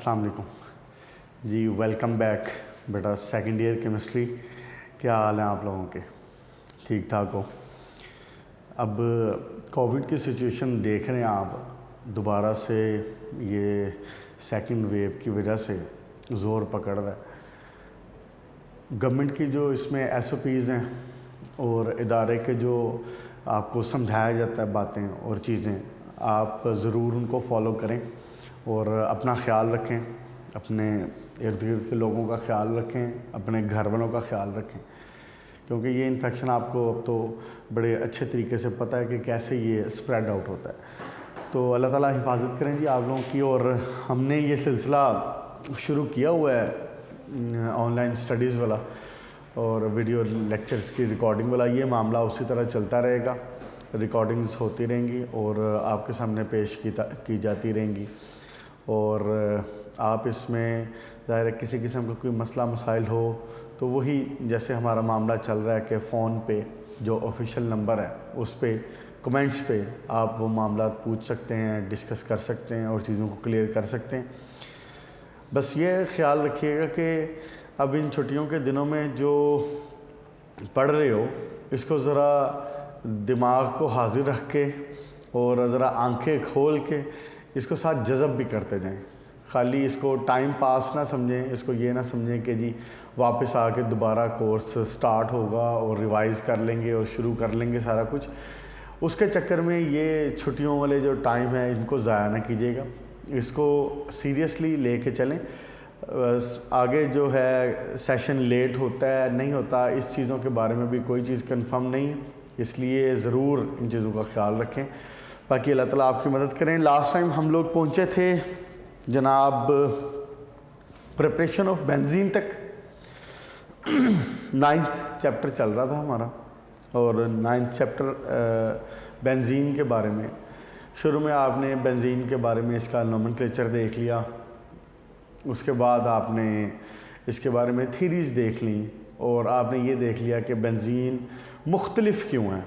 अस्सलाम वालेकुम जी, welcome back बेटा। सेकंड ईयर केमिस्ट्री, क्या हाल है आप लोगों के? ठीक ठाक हो? अब कोविड की सिचुएशन देख रहे हैं आप, दोबारा से ये सेकंड वेव की वजह से ज़ोर पकड़ रहा है। गवर्नमेंट की जो इसमें SOPs हैं और इदारे के जो आपको समझाया जाता है बातें और चीज़ें, आप ज़रूर उनको फॉलो करें और अपना ख्याल रखें, अपने इर्द गिर्द के लोगों का ख्याल रखें, अपने घर वालों का ख्याल रखें, क्योंकि ये इन्फेक्शन आपको अब तो बड़े अच्छे तरीके से पता है कि कैसे ये स्प्रेड आउट होता है। तो अल्लाह ताला हिफाजत करें जी आप लोगों की। और हमने ये सिलसिला शुरू किया हुआ है ऑनलाइन स्टडीज़ वाला और वीडियो लेक्चर्स की रिकॉर्डिंग वाला। ये मामला उसी तरह चलता रहेगा, रिकॉर्डिंग्स होती रहेंगी और आपके सामने पेश की जाती रहेंगी। और आप इसमें ज़ाहिर है किसी किस्म का कोई मसला मसाइल हो तो वही जैसे हमारा मामला चल रहा है कि फ़ोन पे जो ऑफिशियल नंबर है उस पे कमेंट्स पे आप वो मामला पूछ सकते हैं, डिस्कस कर सकते हैं और चीज़ों को क्लियर कर सकते हैं। बस ये ख्याल रखिएगा कि अब इन छुट्टियों के दिनों में जो पढ़ रहे हो इसको ज़रा दिमाग को हाजिर रख के और ज़रा आंखें खोल के इसको साथ जज़ब भी करते जाएं। खाली इसको टाइम पास ना समझें, इसको ये ना समझें कि जी वापस आके दोबारा कोर्स स्टार्ट होगा और रिवाइज़ कर लेंगे और शुरू कर लेंगे सारा कुछ। उसके चक्कर में ये छुट्टियों वाले जो टाइम है इनको ज़ाया ना कीजिएगा, इसको सीरियसली लेके चलें। आगे जो है सेशन लेट होता है नहीं होता, इस चीज़ों के बारे में भी कोई चीज़ कंफर्म नहीं है, इसलिए ज़रूर इन चीज़ों का ख्याल रखें। बाकी अल्लाह ताला आपकी मदद करें। लास्ट टाइम हम लोग पहुँचे थे जनाब प्रिपरेशन ऑफ बेंजीन तक। 9th चैप्टर चल रहा था हमारा और 9th चैप्टर बेंजीन के बारे में। शुरू में आपने बेंजीन के बारे में इसका नोमेनक्लेचर देख लिया, उसके बाद आपने इसके बारे में थीरीज़ देख ली और आपने ये देख लिया कि बेंजीन मुख्तलिफ क्यों है।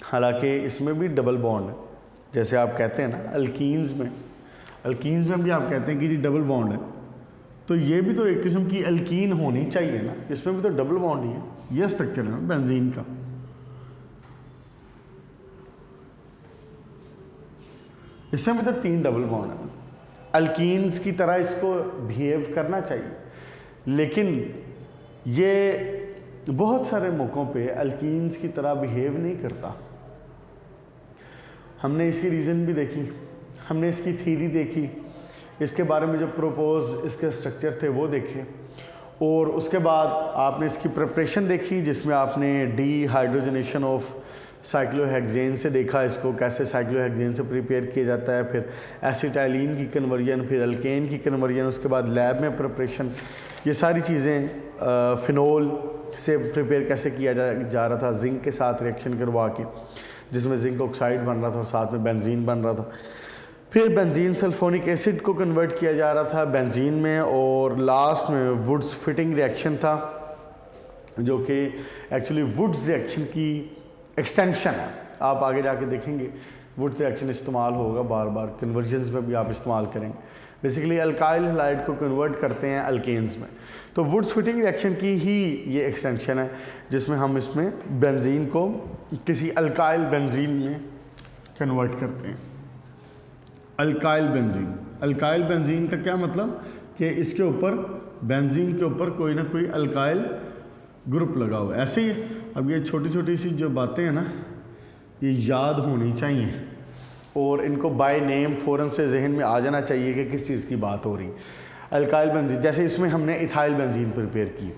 हालांकि इसमें भी डबल बॉन्ड है, जैसे आप कहते हैं ना अल्कीन्स में भी आप कहते हैं कि जी डबल बॉन्ड है, तो ये भी तो एक किस्म की अल्कीन होनी चाहिए ना, इसमें भी तो डबल बॉन्ड ही है। ये स्ट्रक्चर है ना बेंजीन का। इसमें भी तो 3 डबल बॉन्ड है। अल्कीन्स की तरह इसको बिहेव करना चाहिए, लेकिन ये बहुत सारे मौक़ों पे अल्कीन्स की तरह बिहेव नहीं करता। हमने इसकी रीज़न भी देखी, हमने इसकी थीरी देखी, इसके बारे में जो प्रोपोज इसके स्ट्रक्चर थे वो देखे, और उसके बाद आपने इसकी प्रिपरेशन देखी जिसमें आपने डिहाइड्रोजनेशन ऑफ साइक्लोहेक्सेन से देखा इसको कैसे साइक्लोहेक्सेन से प्रिपेयर किया जाता है, फिर एसिटाइलिन की कन्वर्जन, फिर अल्केन की कन्वर्जन, उसके बाद लैब में प्रिपरेशन, ये सारी चीज़ें फिनोल से प्रिपेयर कैसे किया जा रहा था जिंक के साथ रिएक्शन करवा के, जिसमें जिंक ऑक्साइड बन रहा था और साथ में बेंजीन बन रहा था। फिर बेंजीन सल्फोनिक एसिड को कन्वर्ट किया जा रहा था बेंजीन में, और लास्ट में वुड्स फिटिंग रिएक्शन था जो कि एक्चुअली वुड्स रिएक्शन की एक्सटेंशन है। आप आगे जाके देखेंगे वुड्स रिएक्शन इस्तेमाल होगा बार बार, कन्वर्जन्स में भी आप इस्तेमाल करेंगे। बेसिकली अल्काइल हैलाइड को कन्वर्ट करते हैं अल्केन्स में, तो वुड्स फिटिंग रिएक्शन की ही ये एक्सटेंशन है जिसमें हम इसमें बेंजीन को किसी अल्काइल बेंजीन में कन्वर्ट करते हैं। अल्काइल बेंजीन का क्या मतलब कि इसके ऊपर बेंजीन के ऊपर कोई ना कोई अल्काइल ग्रुप लगा हुआ है। ऐसे ही अब ये छोटी छोटी सी जो बातें हैं ना ये याद होनी चाहिए और इनको बाय नेम फ़ौरन से जहन में आ जाना चाहिए कि किस चीज़ की बात हो रही। अल्काइल बेंजीन, जैसे इसमें हमने इथाइल बेंजीन प्रिपेयर की,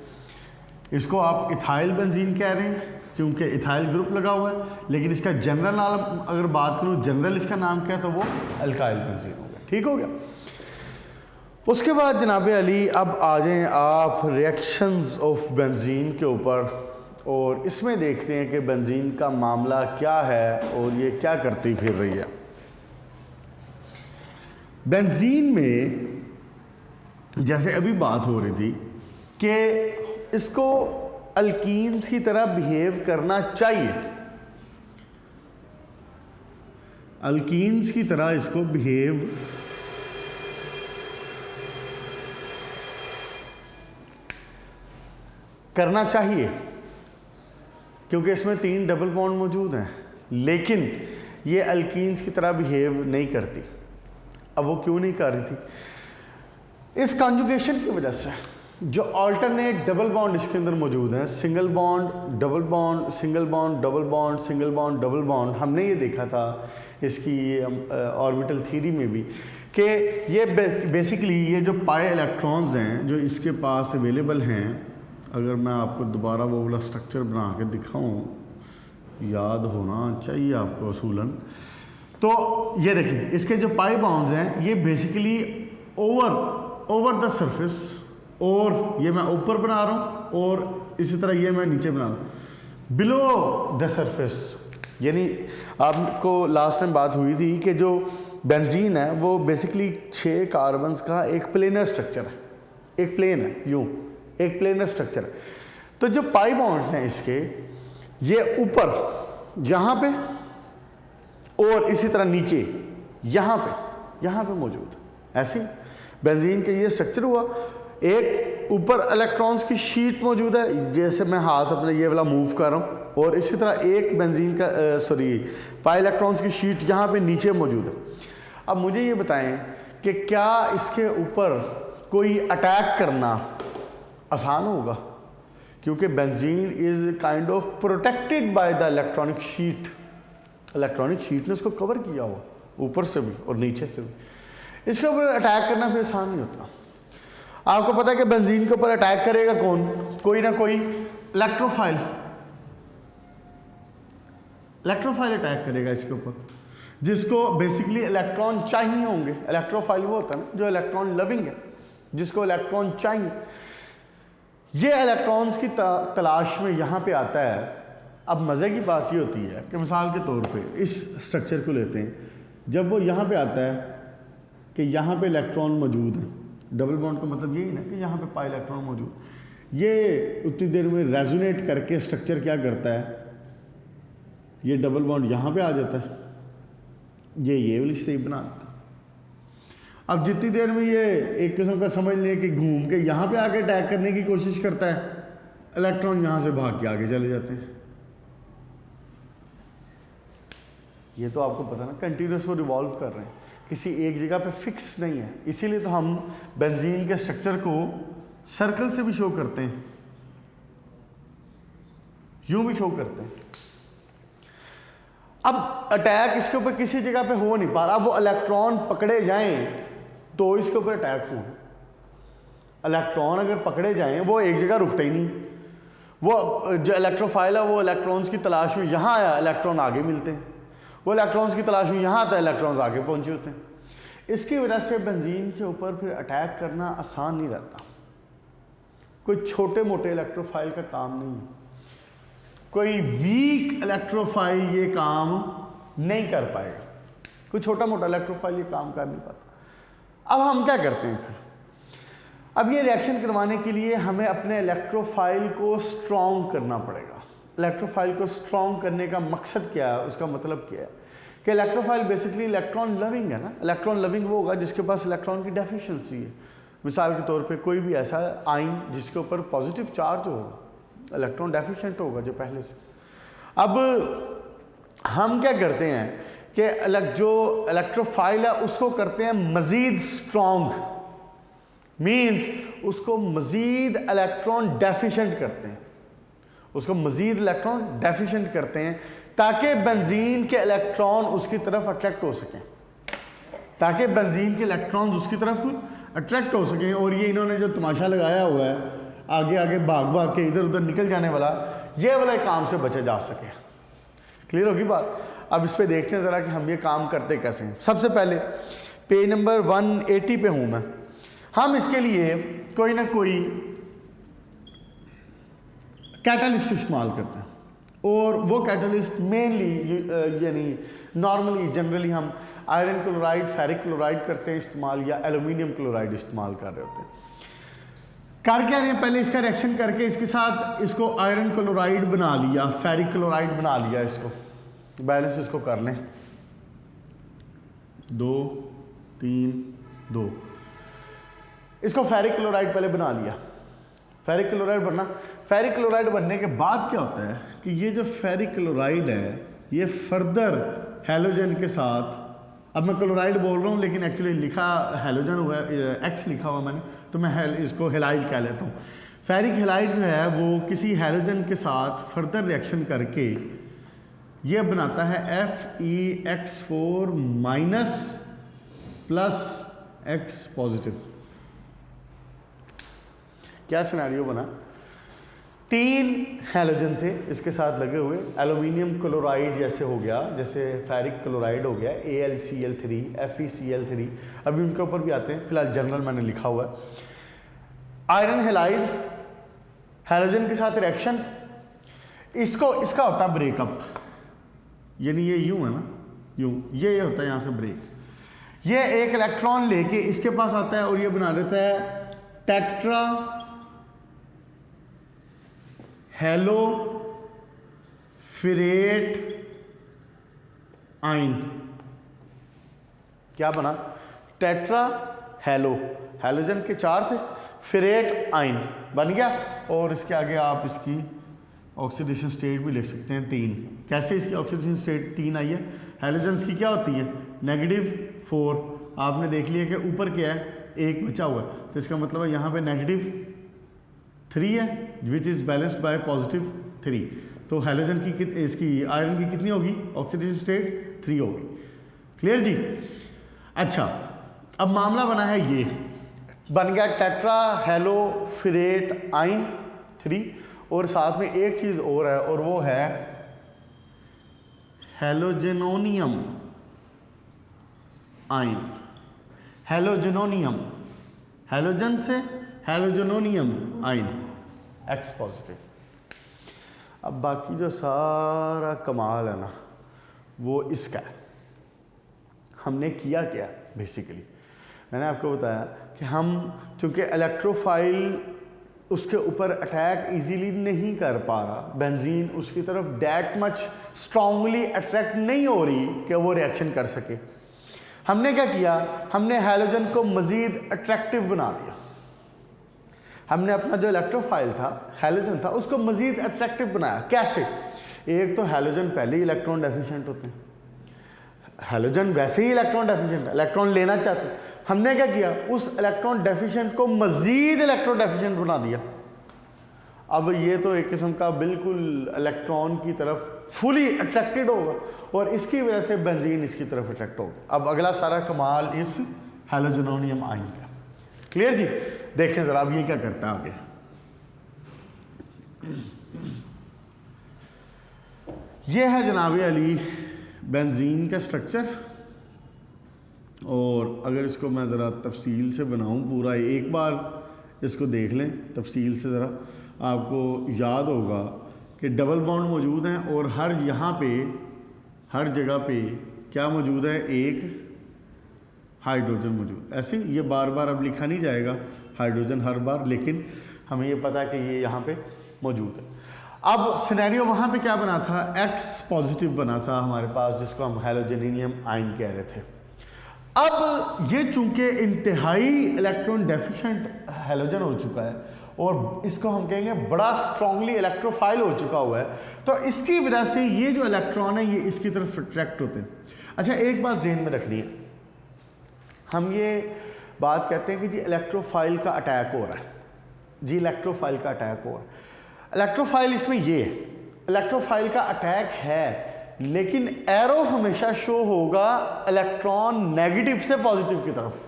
इसको आप इथाइल बेंजीन कह रहे हैं क्योंकि इथाइल ग्रुप लगा हुआ है, लेकिन इसका जनरल नाम अगर बात करूँ, जनरल इसका नाम क्या है तो वो अल्काइल बेंजीन हो गया। ठीक हो गया। उसके बाद जनाब अली अब आ जाएँ आप रिएक्शंस ऑफ बेंजीन के ऊपर, और इसमें देखते हैं कि बेंजीन का मामला क्या है और ये क्या करती फिर रही है। बेंजीन में जैसे अभी बात हो रही थी कि इसको अल्कीन्स की तरह बिहेव करना चाहिए, अल्कीन्स की तरह इसको बिहेव करना चाहिए क्योंकि इसमें 3 डबल बॉन्ड मौजूद हैं, लेकिन ये अल्कीन्स की तरह बिहेव नहीं करती। अब वो क्यों नहीं कर रही थी? इस कॉन्जुगेशन की वजह से जो अल्टरनेट डबल बॉन्ड इसके अंदर मौजूद हैं, single bond double bond, single bond double bond, single bond double bond, हमने ये देखा था इसकी ऑर्बिटल थ्योरी में भी कि ये बेसिकली ये जो पाई इलेक्ट्रॉन्स हैं जो इसके पास अवेलेबल हैं, अगर मैं आपको दोबारा वो वाला स्ट्रक्चर बना के दिखाऊं, याद होना चाहिए आपको असूलन, तो ये देखिए इसके जो पाई बाउंड्स हैं ये बेसिकली ओवर द सरफेस, और ये मैं ऊपर बना रहा हूँ और इसी तरह ये मैं नीचे बना रहा हूँ बिलो द सरफेस। यानी आपको लास्ट टाइम बात हुई थी कि जो बेंजीन है वो बेसिकली 6 कार्बन्स का एक प्लेनर स्ट्रक्चर है, एक प्लेन है, यूँ एक प्लेनर स्ट्रक्चर है। तो जो पाई बॉन्ड्स हैं इसके, ये ऊपर यहाँ पे और इसी तरह नीचे यहाँ पे मौजूद है। ऐसे ही बेंजीन का ये स्ट्रक्चर हुआ, एक ऊपर इलेक्ट्रॉन्स की शीट मौजूद है, जैसे मैं हाथ अपने ये वाला मूव कर रहा हूँ, और इसी तरह एक बेंजीन का पाई इलेक्ट्रॉन्स की शीट यहाँ पे नीचे मौजूद है। अब मुझे ये बताएं कि क्या इसके ऊपर कोई अटैक करना आसान होगा, क्योंकि benzene is kind of protected by the electronic sheet. Electronic sheet ने उसको कवर किया हुआ ऊपर से भी और नीचे से भी। इसके ऊपर अटैक करना फिर आसान नहीं होता। आपको पता है कि बेंजीन के ऊपर अटैक करेगा कौन? कोई ना कोई इलेक्ट्रोफाइल अटैक करेगा इसके ऊपर, जिसको बेसिकली इलेक्ट्रॉन चाहिए होंगे। इलेक्ट्रोफाइल वो होता है ना जो इलेक्ट्रॉन लविंग है, जिसको इलेक्ट्रॉन चाहिए। ये इलेक्ट्रॉन्स की तलाश में यहाँ पे आता है। अब मज़े की बात ये होती है कि मिसाल के तौर पे इस स्ट्रक्चर को लेते हैं, जब वो यहाँ पे आता है कि यहाँ पे इलेक्ट्रॉन मौजूद है, डबल बॉन्ड का मतलब यही ना कि यहाँ पे पाई इलेक्ट्रॉन मौजूद, ये उतनी देर में रेजोनेट करके स्ट्रक्चर क्या करता है, ये डबल बॉन्ड यहाँ पे आ जाता है, ये वाली शेप बना देता है। अब जितनी देर में ये एक किस्म का समझ लें कि घूम के यहाँ पे आके अटैक करने की कोशिश करता है, इलेक्ट्रॉन यहाँ से भाग के आगे चले जाते हैं। ये तो आपको पता ना, कंटिन्यूस वो रिवॉल्व कर रहे हैं, किसी एक जगह पे फिक्स नहीं है। इसीलिए तो हम बेंजीन के स्ट्रक्चर को सर्कल से भी शो करते हैं, यूं भी शो करते हैं। अब अटैक इसके ऊपर किसी जगह पे हो नहीं पा रहा। वो इलेक्ट्रॉन पकड़े जाएं तो इसके ऊपर अटैक हो। इलेक्ट्रॉन अगर पकड़े जाएं, वो एक जगह रुकते ही नहीं। वो जो इलेक्ट्रोफाइल है वो इलेक्ट्रॉन्स की तलाश में यहाँ आया, इलेक्ट्रॉन आगे मिलते हैं। वो इलेक्ट्रॉन्स की तलाश में यहाँ आता है, इलेक्ट्रॉन्स आगे पहुँचे होते हैं। इसकी वजह से बेंजीन के ऊपर फिर अटैक करना आसान नहीं रहता। कोई छोटे मोटे इलेक्ट्रोफाइल का काम नहीं है, कोई वीक इलेक्ट्रोफाइल ये काम नहीं कर पाएगा, कोई छोटा मोटा इलेक्ट्रोफाइल ये काम कर नहीं पाता। अब हम क्या करते हैं फिर? अब ये रिएक्शन करवाने के लिए हमें अपने इलेक्ट्रोफाइल को स्ट्रॉन्ग करना पड़ेगा। इलेक्ट्रोफाइल को स्ट्रॉन्ग करने का मकसद क्या है, उसका मतलब क्या है कि इलेक्ट्रोफाइल बेसिकली इलेक्ट्रॉन लविंग है ना। इलेक्ट्रॉन लविंग वो होगा जिसके पास इलेक्ट्रॉन की डेफिशिएंसी है। मिसाल के तौर पे कोई भी ऐसा आयन जिसके ऊपर पॉजिटिव चार्ज होगा, इलेक्ट्रॉन डेफिशिएंट होगा जो पहले से। अब हम क्या करते हैं कि जो इलेक्ट्रोफाइल है उसको करते हैं मज़ीद स्ट्रॉन्ग, मीन्स उसको मज़ीद इलेक्ट्रॉन डेफिशिएंट करते हैं, उसको मज़ीद इलेक्ट्रॉन डेफिशिएंट करते हैं ताकि बेंजीन के इलेक्ट्रॉन उसकी तरफ अट्रैक्ट हो सकें, ताकि बेंजीन के इलेक्ट्रॉन्स उसकी तरफ अट्रैक्ट हो सकें। और ये इन्होंने जो तमाशा लगाया हुआ है आगे आगे भाग भाग के इधर उधर निकल जाने वाला, ये वाला काम से बचा जा सके। क्लियर होगी बात? अब इस पे देखते हैं ज़रा कि हम ये काम करते कैसे हैं। सबसे पहले पेज नंबर 180 पे हूँ मैं। हम इसके लिए कोई ना कोई कैटलिस्ट इस्तेमाल करते हैं, और वो कैटलिस्ट मेनली यानी नॉर्मली जनरली हम आयरन क्लोराइड, फेरिक क्लोराइड करते हैं इस्तेमाल, या एल्यूमिनियम क्लोराइड इस्तेमाल कर रहे होते हैं। कर क्या रहे हैं, पहले इसका रिएक्शन करके इसके साथ इसको आयरन क्लोराइड बना लिया, फेरिक क्लोराइड बना लिया, इसको बैलेंस इसको कर लें 2 3 2। इसको फेरिक क्लोराइड पहले बना लिया, फेरिक क्लोराइड बनना। फेरिक क्लोराइड बनने के बाद क्या होता है कि ये जो फेरिक क्लोराइड है ये फर्दर हैलोजन के साथ, अब मैं क्लोराइड बोल रहा हूँ लेकिन एक्चुअली लिखा हैलोजन हुआ है, एक्स लिखा हुआ मैंने, तो मैं इसको हेलाइड कह लेता हूँ। फेरिक हेलाइड जो है वो किसी हैलोजन के साथ फर्दर रिएक्शन करके ये बनाता है FeX4 minus plus X positive. क्या सिनेरियो बना, 3 हैलोजन थे इसके साथ लगे हुए, एल्यूमिनियम क्लोराइड जैसे हो गया, जैसे फेरिक क्लोराइड हो गया AlCl3 FeCl3, अभी उनके ऊपर भी आते हैं, फिलहाल जनरल मैंने लिखा हुआ है। आयरन हेलाइड हैलोजन के साथ रिएक्शन, इसका होता है ब्रेकअप, यानी ये यूं है ना, यूं ये होता है यहाँ से ब्रेक, ये एक इलेक्ट्रॉन लेके इसके पास आता है और ये बना देता है टेट्रा हेलो फिरेट आइन। क्या बना, टेट्रा हेलो, हैलोजन के 4 थे, फिरेट आइन बन गया, और इसके आगे आप इसकी ऑक्सीडेशन स्टेट भी लिख सकते हैं 3। कैसे इसकी ऑक्सीडेशन स्टेट 3 आई है, हैलोजन्स की क्या होती है -4, आपने देख लिया कि ऊपर क्या है, 1 बचा हुआ है, तो इसका मतलब है यहाँ पे -3 है विच इज़ बैलेंस्ड बाय +3, तो हैलोजन की इसकी आयरन की कितनी होगी ऑक्सीडेशन स्टेट 3 होगी। क्लियर जी। अच्छा, अब मामला बना है, ये बन गया टेट्रा हेलो फिरेट आइन 3, और साथ में एक चीज़ और है और वो है हेलोजेनोनियम आइन। हेलोजेनोनियम, हैलोजन से हेलोजेनोनियम आइन X पॉजिटिव। अब बाकी जो सारा कमाल है ना वो इसका है। हमने किया क्या बेसिकली, मैंने आपको बताया कि हम चूँकि इलेक्ट्रोफाइल उसके ऊपर अटैक इजीली नहीं कर पा रहा, बेंजीन उसकी तरफ दैट मच स्ट्रांगली अट्रैक्ट नहीं हो रही कि वो रिएक्शन कर सके, हमने क्या किया, हमने हैलोजन को मज़ीद अट्रैक्टिव बना दिया। हमने अपना जो इलेक्ट्रोफाइल था, हैलोजन था, उसको मज़ीद अट्रैक्टिव बनाया। कैसे, एक तो हैलोजन पहले ही इलेक्ट्रॉन डेफिशिएंट होते हैं, हैलोजन वैसे ही इलेक्ट्रॉन डेफिशिएंट है, इलेक्ट्रॉन लेना चाहते हैं, हमने क्या किया, उस इलेक्ट्रॉन डेफिशिएंट को मज़ीद इलेक्ट्रॉन डेफिशिएंट बना दिया। अब ये तो एक किस्म का बिल्कुल इलेक्ट्रॉन की तरफ फुली अट्रैक्टेड होगा और इसकी वजह से बेंजीन इसकी तरफ अट्रैक्ट होगा। अब अगला सारा कमाल इस हैलोजेनोनियम आइन का। क्लियर जी। देखें जरा अब ये क्या करता है आगे, ये है जनाब अली बेंजीन का स्ट्रक्चर, और अगर इसको मैं ज़रा तफसील से बनाऊं पूरा, एक बार इसको देख लें तफसील से, ज़रा आपको याद होगा कि डबल बॉन्ड मौजूद हैं और हर यहाँ पे हर जगह पे क्या मौजूद है, एक हाइड्रोजन मौजूद। ऐसे ये बार बार अब लिखा नहीं जाएगा हाइड्रोजन हर बार, लेकिन हमें ये पता है कि ये यहाँ पे मौजूद है। अब सिनेरियो वहाँ पे क्या बना था, X पॉजिटिव बना था हमारे पास, जिसको हम हैलोजेनियम आइन कह रहे थे। अब ये चूंकि इंतहाई इलेक्ट्रॉन डेफिशिएंट हैलोजन हो चुका है और इसको हम कहेंगे बड़ा स्ट्रांगली इलेक्ट्रोफाइल हो चुका हुआ है, तो इसकी वजह से ये जो इलेक्ट्रॉन है ये इसकी तरफ अट्रैक्ट होते हैं। अच्छा, एक बात ज़हन में रखनी है, हम ये बात कहते हैं कि जी इलेक्ट्रोफाइल का अटैक हो रहा है, जी इलेक्ट्रोफाइल का अटैक हो रहा है। इलेक्ट्रोफाइल इसमें ये है, इलेक्ट्रोफाइल का अटैक है, लेकिन एरो हमेशा शो होगा इलेक्ट्रॉन नेगेटिव से पॉजिटिव की तरफ।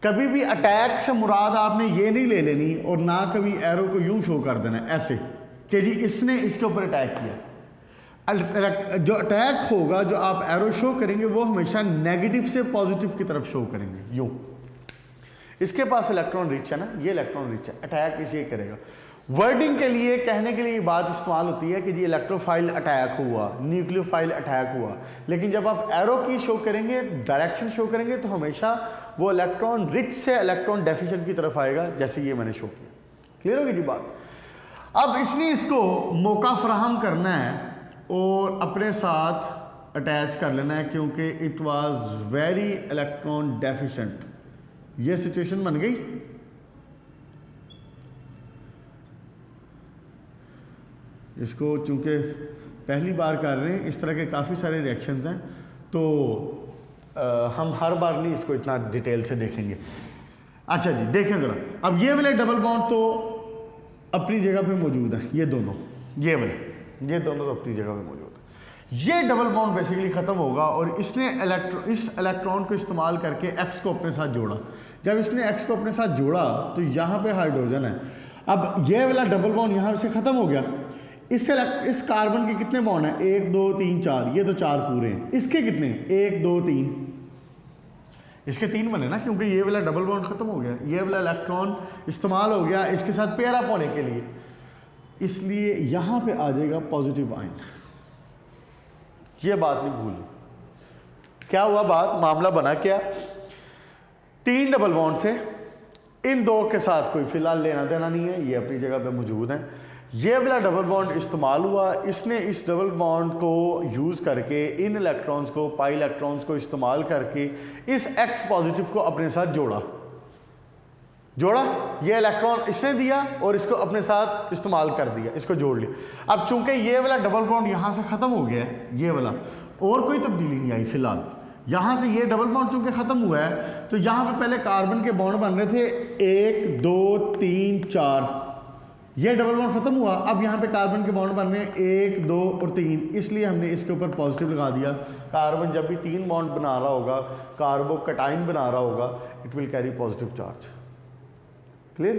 कभी भी अटैक से मुराद आपने ये नहीं ले लेनी और ना कभी एरो को यूं शो कर देना ऐसे कि जी इसने इसके ऊपर अटैक किया। जो अटैक होगा, जो आप एरो शो करेंगे, वो हमेशा नेगेटिव से पॉजिटिव की तरफ शो करेंगे यूं। इसके पास इलेक्ट्रॉन रिच है ना, ये इलेक्ट्रॉन रिच है, अटैक इसे करेगा। वर्डिंग के लिए, कहने के लिए बात इस्तेमाल होती है कि जी इलेक्ट्रोफाइल अटैक हुआ, न्यूक्लियोफाइल अटैक हुआ, लेकिन जब आप एरो की शो करेंगे, डायरेक्शन शो करेंगे, तो हमेशा वो इलेक्ट्रॉन रिच से इलेक्ट्रॉन डेफिशिएंट की तरफ आएगा, जैसे ये मैंने शो किया। क्लियर होगी जी बात। अब इसने इसको मौका फराहम करना है और अपने साथ अटैच कर लेना है, क्योंकि it was very electron deficient. ये सिचुएशन बन गई। इसको चूँकि पहली बार कर रहे हैं, इस तरह के काफ़ी सारे रिएक्शंस हैं, तो हम हर बार नहीं इसको इतना डिटेल से देखेंगे। अच्छा जी, देखें ज़रा, अब ये वाले डबल बॉन्ड तो अपनी जगह पे मौजूद है, ये दोनों तो अपनी जगह पे मौजूद है। ये डबल बॉन्ड बेसिकली ख़त्म होगा और इसने इस इलेक्ट्रॉन को इस्तेमाल करके एक्स को अपने साथ जोड़ा। जब इसने एक्स को अपने साथ जोड़ा तो यहाँ पे हाइड्रोजन है। अब ये वाला डबल बॉन्ड यहाँ से ख़त्म हो गया। इस कार्बन के कितने बॉन्ड हैं? 1 2 3 4, ये तो 4 पूरे हैं। इसके कितने? 1 2 3, इसके 3 बने ना, क्योंकि ये वाला डबल बॉन्ड खत्म हो गया, ये वाला इलेक्ट्रॉन इस्तेमाल हो गया इसके साथ पेयर अप होने के लिए, इसलिए यहां पे आ जाएगा पॉजिटिव आयन। ये बात नहीं भूलनी। क्या हुआ बात, मामला बना क्या? 3 डबल बॉन्ड थे, इन 2 के साथ कोई फिलहाल लेना देना नहीं है, ये अपनी जगह पे मौजूद हैं। ये वाला डबल बॉन्ड इस्तेमाल हुआ, इसने इस डबल बॉन्ड को यूज़ करके इन इलेक्ट्रॉन्स को, पाई इलेक्ट्रॉन्स को इस्तेमाल करके इस एक्स पॉजिटिव को अपने साथ जोड़ा। ये इलेक्ट्रॉन इसने दिया और इसको अपने साथ इस्तेमाल कर दिया, इसको जोड़ लिया। अब चूंकि ये वाला डबल बॉन्ड यहाँ से ख़त्म हो गया है, ये वाला, और कोई तब्दीली नहीं आई फिलहाल। यहाँ से ये डबल बॉन्ड चूंकि ख़त्म हुआ है तो यहाँ पे पहले कार्बन के बॉन्ड बन रहे थे 1 2 3 4, ये डबल बॉन्ड खत्म हुआ। अब यहाँ पे कार्बन के बॉन्ड बन रहे हैं 1 2 और 3, इसलिए हमने इसके ऊपर पॉजिटिव लगा दिया। कार्बन जब भी 3 बॉन्ड बना रहा होगा, कार्बोकैटायन बना रहा होगा, it will carry positive charge. Clear?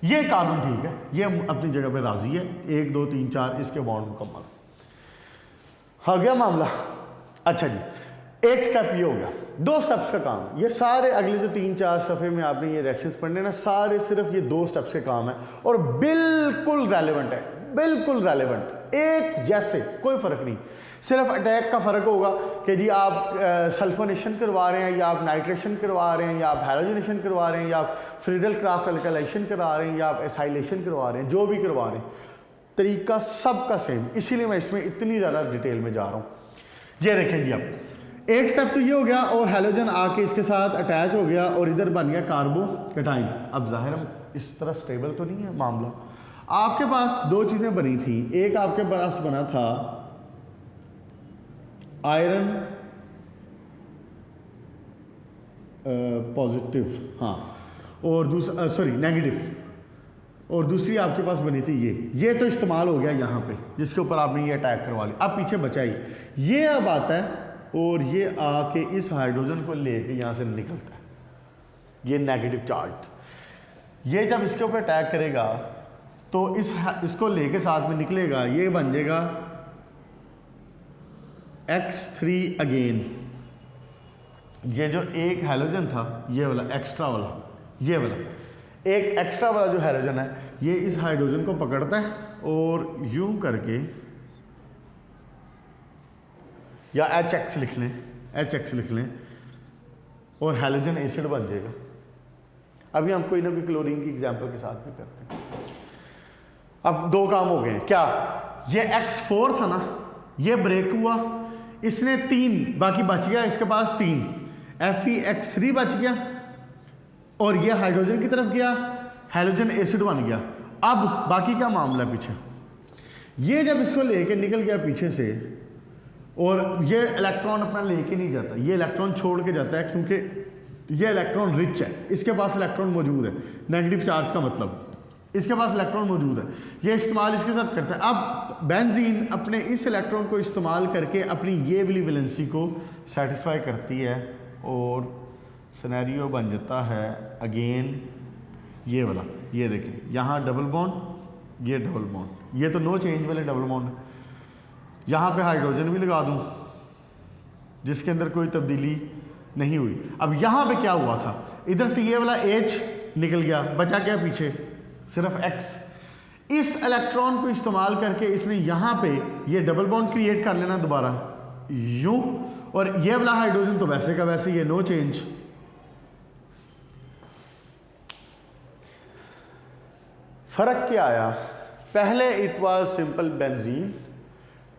ये कार्बन ठीक है, ये अपनी जगह पे राजी है। 1 2 3 4 इसके बॉन्ड मुकम्मल हो गया मामला। अच्छा जी, एक स्टेप ये हो गया, 2 स्टेप्स का काम। ये सारे अगले जो 3-4 सफ़े में आपने ये रिएक्शंस पढ़ने ना, सारे सिर्फ ये 2 स्टेप्स के काम है और बिल्कुल रेलेवेंट है, बिल्कुल रेलेवेंट, एक जैसे, कोई फ़र्क नहीं। सिर्फ अटैक का फ़र्क होगा कि जी आप सल्फोनेशन करवा रहे हैं या आप नाइट्रेशन करवा रहे हैं या आप हैलोजिनेशन करवा रहे हैं या आप फ्रीडल क्राफ्ट अल्काइलेशन करा रहे हैं या आप एसाइलेशन करवा रहे हैं, जो भी करवा रहे हैं, तरीका सबका सेम। इसीलिए मैं इसमें इतनी ज़्यादा डिटेल में जा रहा हूँ। ये देखें जी, अब एक स्टेप तो ये हो गया और हैलोजन आके इसके साथ अटैच हो गया और इधर बन गया कार्बोकैटायन। अब जाहिर हम इस तरह स्टेबल तो नहीं है मामला। आपके पास 2 चीज़ें बनी थी, एक आपके पास बना था आयरन पॉजिटिव, हाँ, और दूसरा सॉरी नेगेटिव, और दूसरी आपके पास बनी थी ये तो इस्तेमाल हो गया यहाँ पे, जिसके ऊपर आपने ये अटैक करवा लिया। अब पीछे बचा ही ये, अब आता है और ये आके इस हाइड्रोजन को लेके यहाँ से निकलता है, ये नेगेटिव चार्ज। ये जब इसके ऊपर अटैक करेगा तो इसको लेके साथ में निकलेगा, ये बन जाएगा X3 अगेन। ये जो एक हैलोजन था, ये वाला एक्स्ट्रा वाला, ये वाला एक एक्स्ट्रा वाला जो हैलोजन है, ये इस हाइड्रोजन को पकड़ता है और यूं करके, या HX लिख लें, HX लिख लें, और हैलोजन एसिड बन जाएगा। अभी हम कोई ना कोई क्लोरीन की एग्जांपल के साथ भी करते हैं। अब 2 काम हो गए। क्या? ये X4 था ना, ये ब्रेक हुआ, इसने 3, बाकी बच गया इसके पास 3, FeX3 बच गया और ये हाइड्रोजन की तरफ गया, हैलोजन एसिड बन गया। अब बाकी का मामला पीछे, ये जब इसको लेके निकल गया पीछे से, और ये इलेक्ट्रॉन अपना लेके नहीं जाता, ये इलेक्ट्रॉन छोड़ के जाता है, क्योंकि ये इलेक्ट्रॉन रिच है, इसके पास इलेक्ट्रॉन मौजूद है, नेगेटिव चार्ज का मतलब इसके पास इलेक्ट्रॉन मौजूद है, ये इस्तेमाल इसके साथ करता है। अब बेंजीन अपने इस इलेक्ट्रॉन को इस्तेमाल करके अपनी ये वाली वैलेंसी को सेटिस्फाई करती है और सिनेरियो बन जाता है अगेन ये वाला। ये देखें, यहाँ डबल बॉन्ड, ये डबल बॉन्ड, ये तो नो चेंज वाले डबल बॉन्ड है। यहाँ पे हाइड्रोजन भी लगा दूँ जिसके अंदर कोई तब्दीली नहीं हुई। अब यहाँ पे क्या हुआ था, इधर से ये वाला H निकल गया, बचा क्या पीछे? सिर्फ X। इस इलेक्ट्रॉन को इस्तेमाल करके इसने यहाँ पे ये डबल बॉन्ड क्रिएट कर लेना दोबारा यूं, और ये वाला हाइड्रोजन तो वैसे का वैसे, ये नो चेंज। फर्क क्या आया? पहले it was simple benzene,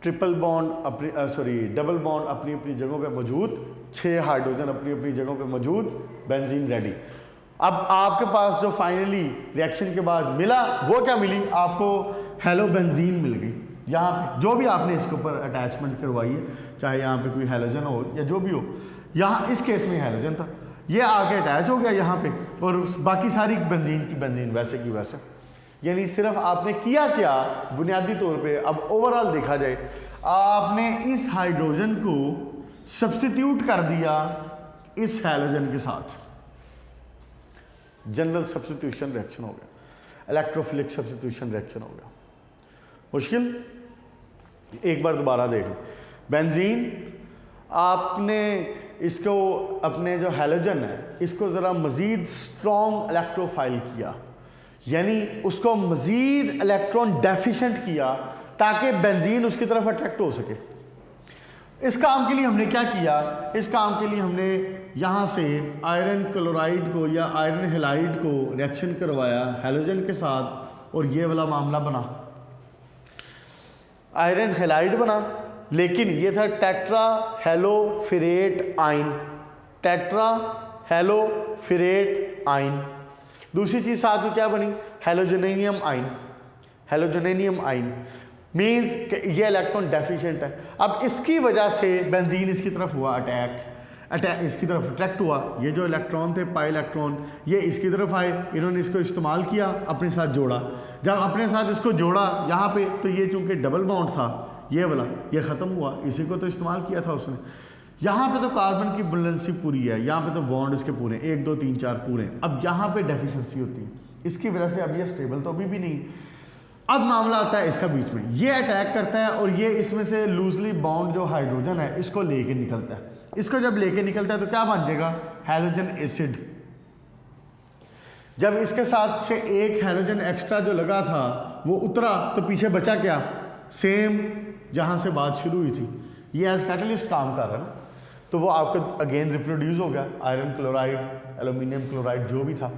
triple bond अपनी डबल बॉन्ड अपनी अपनी जगहों पे मौजूद, 6 हाइड्रोजन अपनी अपनी जगहों पे मौजूद, बेंजीन रेडी। अब आपके पास जो फाइनली रिएक्शन के बाद मिला वो क्या मिली आपको? हेलो बेंजीन मिल गई। यहाँ पे जो भी आपने इसके ऊपर अटैचमेंट करवाई है, चाहे यहाँ पे कोई हेलोजन हो या जो भी हो, यहाँ इस केस में हेलोजन था, ये आके अटैच हो गया यहाँ पे, और बाकी सारी बेंजीन की बेंजीन वैसे की वैसे। यानी सिर्फ आपने किया क्या बुनियादी तौर पे, अब ओवरऑल देखा जाए, आपने इस हाइड्रोजन को सब्स्टिट्यूट कर दिया इस हैलोजन के साथ। जनरल सब्स्टिट्यूशन रिएक्शन हो गया, इलेक्ट्रोफिलिक सब्स्टिट्यूशन रिएक्शन हो गया। मुश्किल? एक बार दोबारा देख लो। बेंजीन, आपने इसको अपने जो हैलोजन है इसको ज़रा मज़ीद स्ट्रॉन्ग इलेक्ट्रोफाइल किया, यानी उसको मज़ीद इलेक्ट्रॉन डेफिशिएंट किया ताकि बेंजीन उसकी तरफ अट्रैक्ट हो सके। इस काम के लिए हमने क्या किया? इस काम के लिए हमने यहाँ से आयरन क्लोराइड को या आयरन हैलाइड को रिएक्शन करवाया हैलोजन के साथ, और ये वाला मामला बना, आयरन हैलाइड बना, लेकिन ये था टेट्रा हेलोफिरेट आयन, टेट्रा हेलोफिरेट आयन। दूसरी चीज़ साथ में क्या बनी? हेलोजोनेनियम आयन, हेलोजोनेनियम आयन मीन्स कि ये इलेक्ट्रॉन डेफिशिएंट है। अब इसकी वजह से बेंजीन इसकी तरफ हुआ अटैक इसकी तरफ अट्रैक्ट हुआ। ये जो इलेक्ट्रॉन थे पाई इलेक्ट्रॉन, ये इसकी तरफ आए, इन्होंने इसको इस्तेमाल किया, अपने साथ जोड़ा। जब अपने साथ इसको जोड़ा यहाँ पे, तो ये चूँकि डबल बॉन्ड था ये वाला, ये ख़त्म हुआ, इसी को तो इस्तेमाल किया था उसने। यहाँ पे तो कार्बन की बैलेंसी पूरी है, यहाँ पे तो बॉन्ड इसके पूरे 1 2 3 4 पूरे हैं। अब यहाँ पे डेफिशिएंसी होती है, इसकी वजह से अब ये स्टेबल तो अभी भी नहीं। अब मामला आता है इसका बीच में, ये अटैक करता है और ये इसमें से लूजली बाउंड जो हाइड्रोजन है इसको लेके निकलता है। इसको जब लेके निकलता है तो क्या बन जाएगा? Halogen acid. जब इसके साथ से एक हैलोजन एक्स्ट्रा जो लगा था वो उतरा, तो पीछे बचा क्या? सेम जहाँ से बात शुरू हुई थी, ये एज कैटलिस्ट काम कर रहा है ना, तो वो आपका अगेन रिप्रोड्यूस हो गया। आयरन क्लोराइड, एल्यूमिनियम क्लोराइड जो भी था,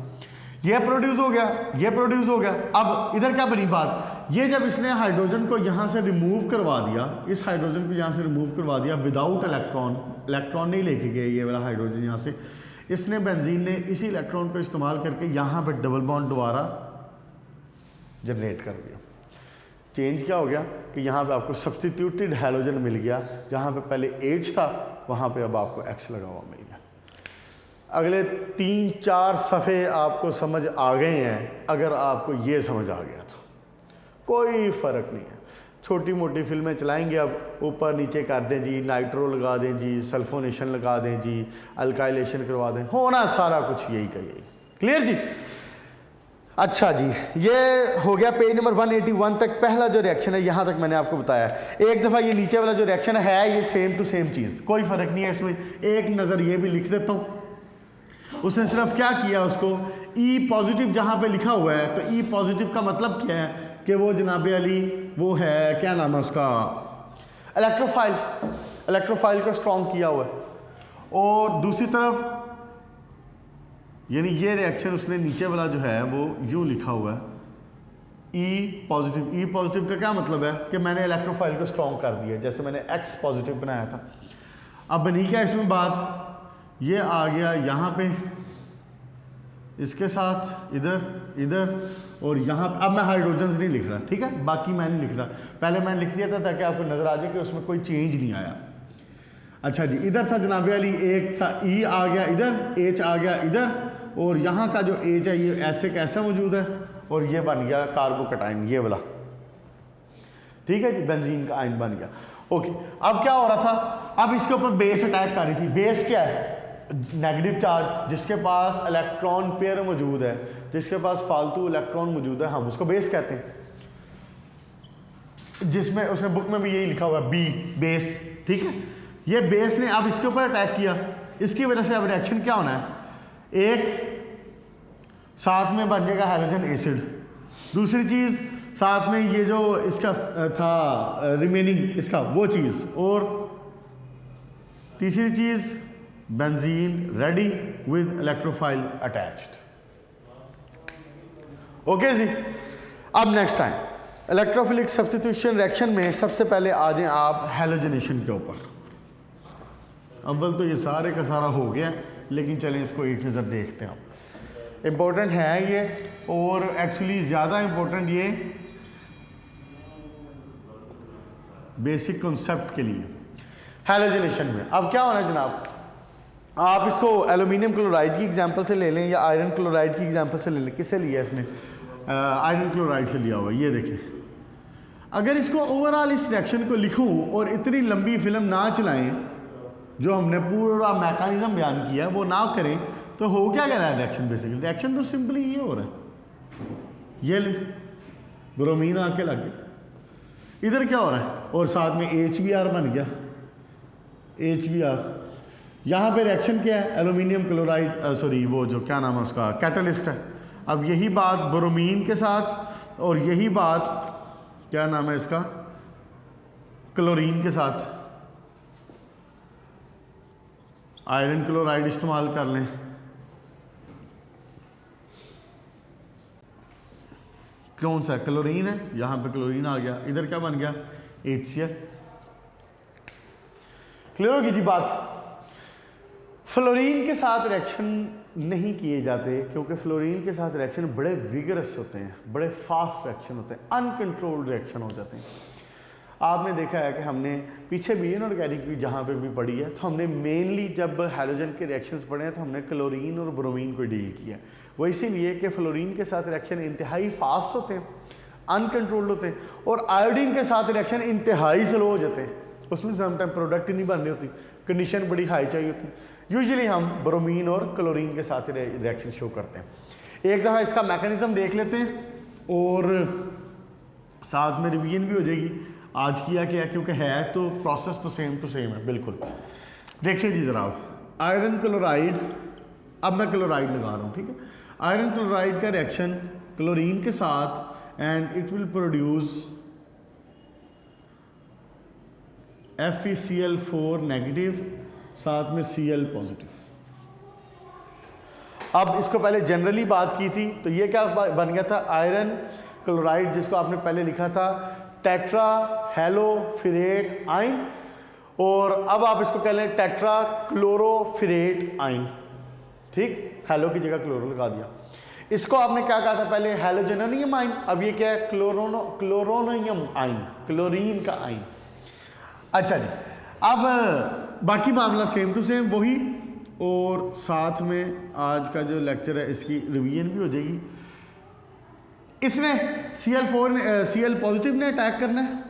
ये प्रोड्यूस हो गया, ये प्रोड्यूस हो गया। अब इधर क्या बनी बात? ये जब इसने हाइड्रोजन को यहाँ से रिमूव करवा दिया, इस हाइड्रोजन को यहाँ से रिमूव करवा दिया विदाउट इलेक्ट्रॉन नहीं लेके गए ये वाला हाइड्रोजन यहाँ से, इसने बेंजीन ने इसी इलेक्ट्रॉन को इस्तेमाल करके यहाँ पे डबल बॉन्ड दोबारा जनरेट कर दिया। चेंज क्या हो गया कि यहाँ पे आपको सब्स्टिट्यूटेड हैलोजन मिल गया, जहाँ पे पहले H था वहाँ पे अब आपको X लगा हुआ मिल गया। अगले 3-4 सफ़े आपको समझ आ गए हैं अगर आपको ये समझ आ गया था, कोई फ़र्क नहीं है। छोटी मोटी फिल्में चलाएंगे, अब ऊपर नीचे कर दें जी, नाइट्रो लगा दें जी, सल्फोनेशन लगा दें जी, अल्काइलेशन करवा दें, होना सारा कुछ यही का यही। क्लियर जी? अच्छा जी, ये हो गया पेज नंबर 181 तक। पहला जो रिएक्शन है यहाँ तक मैंने आपको बताया। एक दफ़ा ये नीचे वाला जो रिएक्शन है ये सेम टू सेम चीज़, कोई फ़र्क नहीं है इसमें। एक नज़र ये भी लिख देता हूँ, उसने सिर्फ क्या किया, उसको E पॉजिटिव जहाँ पे लिखा हुआ है, तो E पॉजिटिव का मतलब क्या है कि वो जनाबे अली वो है, क्या नाम है उसका, इलेक्ट्रोफाइल को स्ट्रॉन्ग किया हुआ है। और दूसरी तरफ यानी ये रिएक्शन उसने नीचे वाला जो है वो यूँ लिखा हुआ है E पॉजिटिव। E पॉजिटिव का क्या मतलब है कि मैंने इलेक्ट्रोफाइल को स्ट्रॉन्ग कर दिया, जैसे मैंने X पॉजिटिव बनाया था। अब बनी क्या इसमें बात, ये आ गया यहाँ पे इसके साथ इधर और यहाँ। अब मैं हाइड्रोजन नहीं लिख रहा, ठीक है, बाकी मैं नहीं लिख रहा, पहले मैंने लिख दिया था ताकि आपको नज़र आ जाए कि उसमें कोई चेंज नहीं आया। अच्छा जी, इधर था जनाबे अली, एक था E आ गया इधर, H आ गया इधर, और यहाँ का जो H है ये ऐसे कैसा मौजूद है, और ये बन गया कार्बोकटाइन ये वाला, ठीक है जी, बेंजीन का आयन बन गया। ओके, अब क्या हो रहा था, अब इसके ऊपर बेस अटैक कर रही थी। बेस क्या है? नेगेटिव चार्ज, जिसके पास इलेक्ट्रॉन पेयर मौजूद है, जिसके पास फालतू इलेक्ट्रॉन मौजूद है, हम उसको बेस कहते हैं। जिसमें उसने बुक में भी यही लिखा हुआ है बी, बेस, ठीक है। ये बेस ने अब इसके ऊपर अटैक किया, इसकी वजह से अब रिएक्शन क्या होना है, एक साथ में बन जाएगा हाइड्रोजन एसिड, दूसरी चीज़ साथ में ये जो इसका था रिमेनिंग इसका वो चीज़, और तीसरी चीज़ benzene ready with electrophile attached. Okay जी, अब next time electrophilic substitution reaction में सबसे पहले आ जाएं आप हैलोजनेशन के ऊपर। अव्वल तो ये सारे का सारा हो गया, लेकिन चलें इसको एक नज़र देखते हैं। आप इम्पोर्टेंट है ये, और एक्चुअली ज़्यादा इम्पोर्टेंट ये बेसिक कॉन्सेप्ट के लिए हैलोजनेशन में। अब क्या होना है जनाब, आप इसको एल्यूमिनियम क्लोराइड की एग्जांपल से ले लें या आयरन क्लोराइड की एग्जांपल से ले लें। किससे लिया है इसने? आयरन क्लोराइड से लिया हुआ। ये देखें, अगर इसको ओवरऑल इस रिएक्शन को लिखूं और इतनी लंबी फिल्म ना चलाएं, जो हमने पूरा मैकेनिज्म बयान किया है वो ना करें, तो हो क्या रहा है रिएक्शन? बेसिकली रिएक्शन तो सिंपली ये हो रहा है, ये ले ब्रोमीन आके लग गया, इधर क्या हो रहा है, और साथ में HBr बन गया, HBr। यहाँ पे रिएक्शन क्या है? एल्यूमिनियम क्लोराइड सॉरी वो जो क्या नाम है उसका, कैटलिस्ट है। अब यही बात ब्रोमीन के साथ और यही बात क्या नाम है इसका, क्लोरीन के साथ आयरन क्लोराइड इस्तेमाल कर लें। कौन सा क्लोरीन है, यहाँ पे क्लोरीन आ गया, इधर क्या बन गया? HCl। क्लियर होगी जी बात? फ्लोरीन के साथ रिएक्शन नहीं किए जाते क्योंकि फ्लोरीन के साथ रिएक्शन बड़े विगरस होते हैं, बड़े फास्ट रिएक्शन होते हैं, अनकंट्रोल्ड रिएक्शन हो जाते हैं। आपने देखा है कि हमने पीछे भी इनऑर्गेनिक भी जहाँ पे भी पढ़ी है, तो हमने मेनली जब हैलोजन के रिएक्शंस पढ़े हैं तो हमने क्लोरीन और ब्रोमीन को डील किया है। वो इसीलिए कि फ्लोरीन के साथ रिएक्शन इंतहाई फास्ट होते हैं, अनकंट्रोल्ड होते हैं, और आयोडीन के साथ रिएक्शन इंतहाई स्लो हो जाते हैं, उसमें समटाइम प्रोडक्ट ही नहीं बन रही होती, कंडीशन बड़ी हाई चाहिए होती। यूजुअली हम ब्रोमीन और क्लोरीन के साथ रिएक्शन शो करते हैं। एक दफ़ा इसका मैकेनिज्म देख लेते हैं और साथ में रिवीजन भी हो जाएगी आज किया क्या है, क्योंकि है तो प्रोसेस तो सेम है बिल्कुल। देखिए जी जरा, आयरन क्लोराइड, अब मैं क्लोराइड लगा रहा हूँ, ठीक है। आयरन क्लोराइड का रिएक्शन क्लोरीन के साथ and it will produce FeCl4 negative, साथ में Cl पॉजिटिव। अब इसको पहले जनरली बात की थी तो ये क्या बन गया था? आयरन क्लोराइड, जिसको आपने पहले लिखा था टेट्रा हेलोफिरेट आयन, और अब आप इसको कह लें टेट्रा क्लोरोफिरेट आयन, ठीक। हेलो की जगह क्लोरो लगा दिया। इसको आपने क्या कहा था पहले? हैलोजेनियम आयन। अब ये क्या है? क्लोरोनियम आयन, क्लोरीन का आयन। अच्छा जी, अब बाकी मामला सेम टू सेम वही, और साथ में आज का जो लेक्चर है इसकी रिवीजन भी हो जाएगी। इसने Cl पॉजिटिव ने अटैक करना है,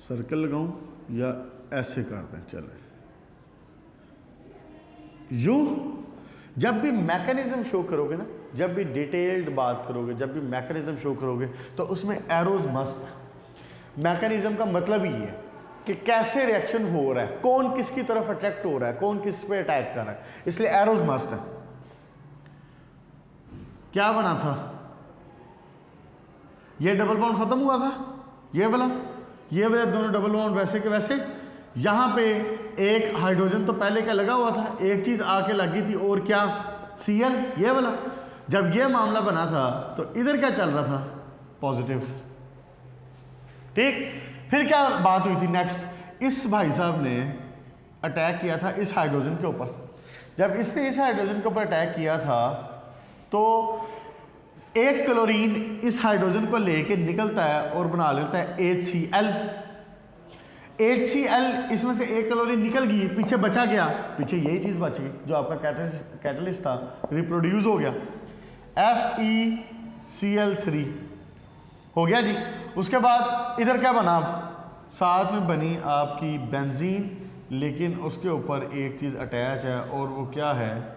सर्कल लगाऊं या ऐसे कर दें, चले यूं। जब भी मैकेनिज्म शो करोगे ना, जब भी डिटेल्ड बात करोगे, जब भी मैकेनिज्म शो करोगे तो उसमें एरोज मस्ट है। मैकेनिज्म का मतलब ही है कि कैसे रिएक्शन हो रहा है, कौन किसकी तरफ अट्रैक्ट हो रहा है, कौन किस पे अटैक कर रहा है, इसलिए एरोज मस्ट है। क्या बना था? ये डबल बॉन्ड खत्म हुआ था, ये वाला दोनों डबल बॉन्ड वैसे के वैसे। यहां पे एक हाइड्रोजन तो पहले का लगा हुआ था, एक चीज आके लगी थी, और क्या? Cl, ये वाला। जब ये मामला बना था तो इधर क्या चल रहा था? पॉजिटिव, ठीक। फिर क्या बात हुई थी नेक्स्ट? इस भाई साहब ने अटैक किया था इस हाइड्रोजन के ऊपर। जब इसने इस हाइड्रोजन के ऊपर अटैक किया था तो एक क्लोरीन इस हाइड्रोजन को लेके निकलता है और बना लेता है HCl। इसमें से एक क्लोरीन निकल गई, पीछे बचा गया, पीछे यही चीज बच गई जो आपका कैटलिस्ट था, रिप्रोड्यूस हो गया, FeCl3 हो गया जी। उसके बाद इधर क्या बना? साथ में बनी आपकी बेंजीन, लेकिन उसके ऊपर एक चीज अटैच है और वो क्या है?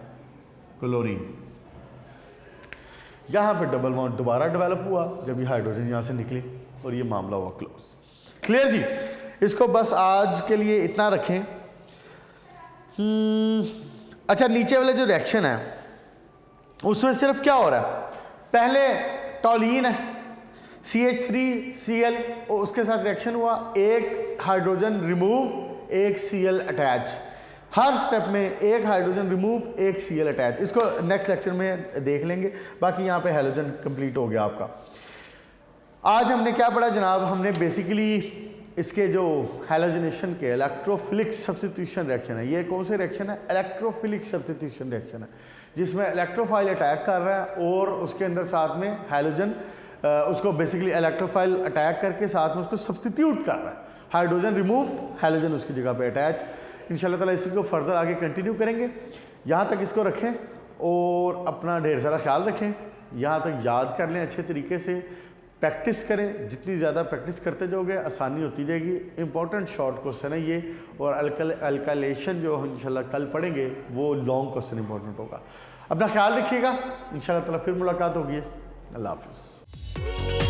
क्लोरीन। यहां पे डबल बॉन्ड दोबारा डेवलप हुआ जब ये हाइड्रोजन यहां से निकली और ये मामला हुआ क्लोज। क्लियर जी? इसको बस आज के लिए इतना रखें। अच्छा, नीचे वाले जो रिएक्शन है उसमें सिर्फ क्या हो रहा है? पहले टॉलीन है CH3Cl, और उसके साथ रिएक्शन हुआ, एक हाइड्रोजन रिमूव, एक Cl अटैच। हर स्टेप में एक हाइड्रोजन रिमूव, एक Cl अटैच। इसको नेक्स्ट लेक्चर में देख लेंगे। बाकी यहाँ पे हैलोजन कंप्लीट हो गया आपका। आज हमने क्या पढ़ा जनाब? हमने बेसिकली इसके जो हैलोजनेशन के इलेक्ट्रोफिलिक सब्स्टिट्यूशन रिएक्शन है, ये कौन से रिएक्शन है? इलेक्ट्रोफिलिक सब्स्टिट्यूशन रिएक्शन है, जिसमें इलेक्ट्रोफाइल अटैक कर रहा है और उसके अंदर साथ में हैलोजन उसको बेसिकली इलेक्ट्रोफाइल अटैक करके साथ में उसको सब्स्टिट्यूट कर रहा है, हाइड्रोजन रिमूव, हैलोजन उसकी जगह पे अटैच। इंशाल्लाह ताला इसी को फर्दर आगे कंटिन्यू करेंगे। यहाँ तक इसको रखें और अपना ढेर सारा ख्याल रखें, यहाँ तक याद कर लें, अच्छे तरीके से प्रैक्टिस करें। जितनी ज़्यादा प्रैक्टिस करते जाओगे आसानी होती जाएगी। इंपॉर्टेंट शॉर्ट क्वेश्चन है ये, और अल्काइलेशन जो इंशाल्लाह कल पढ़ेंगे वो लॉन्ग क्वेश्चन इंपॉर्टेंट होगा। अपना ख्याल रखिएगा, इंशाल्लाह ताला फिर मुलाकात होगी। अल्लाह हाफिज़।